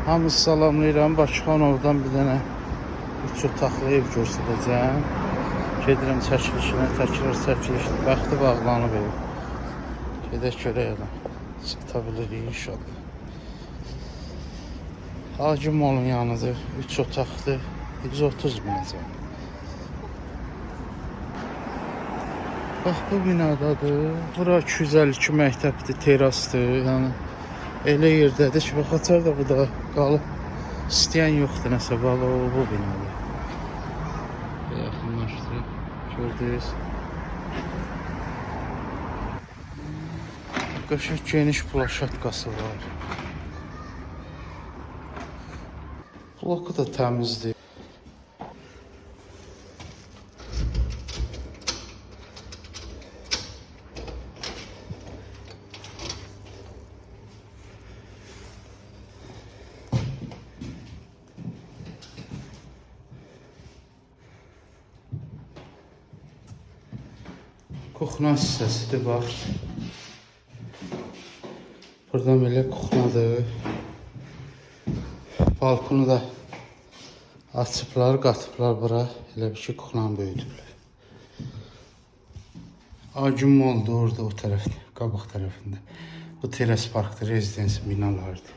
Hamınızı salamlayıram. Bakıxanovdan bir dənə 3 otaqlı ev göstərəcəm. Gedirəm çəkilişinə, çəkilişdir. Bəxti bağlanıb ev. Gedək görək adam. Sata bilirik inşallah. Hacı Molun yanıdır. 3 otaqlı. 130 minəcəm. Bax bu binadadır. Bura 252 məktəbdir, terasdır. Yəni elə yerdədir ki, bax açar da bu da qalıb. İstəyən yoxdur nəsə balı o bu binada. Yaxınlaşdırıb gördünüz. Qəşəng geniş plaşatkası var. Bloku da təmizdir. Kuxna hissəsidir, bax. Buradan belə kuxnadır. Balkonu da açıblar, qatıblar bura. Elə bir ki, kuxnanı böyüdürlər. Acun Mol'dur orada, o tərəfdə, qabaq tərəfində. Bu teras parkdır, rezidensi binalardır.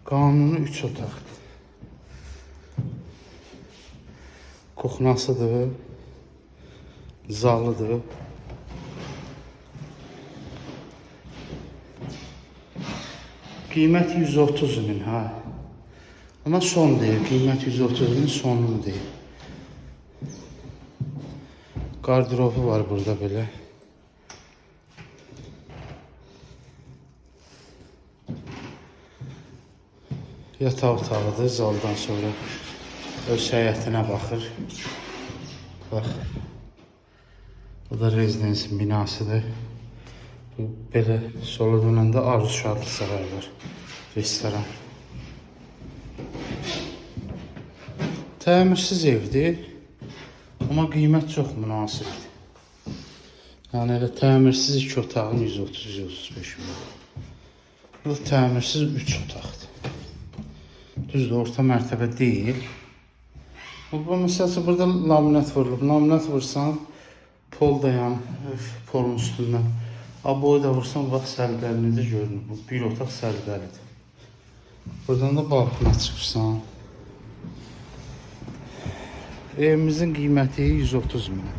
Qanuni 3 otaqdır. Kuxnasıdır, zalıdır. Qiymət 130 min, ha. Ama son deyil, qiymət 130 min sonunu deyil. Qardırobu var burada belə. Yataq otağıdır, zaldan sonra öz həyətinə baxır. Bax. Bu da rezidensin binasıdır. Bu belə sola dönəndə Arzu Şadlı saray var. Restoran. Təmirsiz evdir. Amma qiymət çox münasibdir. Yəni elə təmirsiz 2 otağın 130-135 min. Bu təmirsiz 3 otaqdır. Düzdür, orta mərtəbə deyil. Bu məsələn burada laminat vurulub. Laminat vursan pol dayan, polun üstündən. Aboyu da vursan bax sərbəli necə görünür. Bu bir otaq sərbəlidir. Buradan da balkona çıxırsan. Evimizin qiyməti 130 min.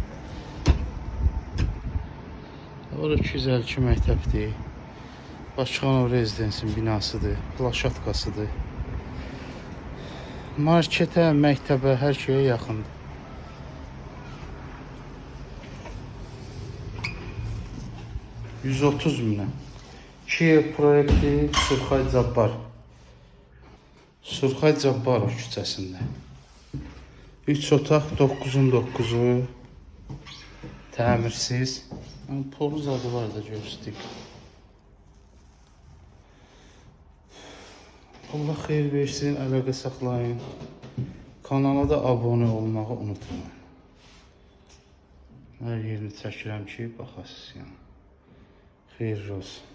Orada 252 məktəbdir. Bakıxanov rezidensin binasıdır, plaşatkasıdır. Marketə, məktəbə, hər şeyə yaxındır. $130 minə. Kiyev proyekti Surxay Cabbar. Surxay Cabbarov küçəsində. 3 otaq 9'un 9'u. Təmirsiz. Poluz adı var da görstik. Allah xeyir versin, əlaqə saxlayın. Kanala da abone olmağı unutmayın. Hər yerini çəkirəm ki, baxasınız yəni. Xeyirli olsun.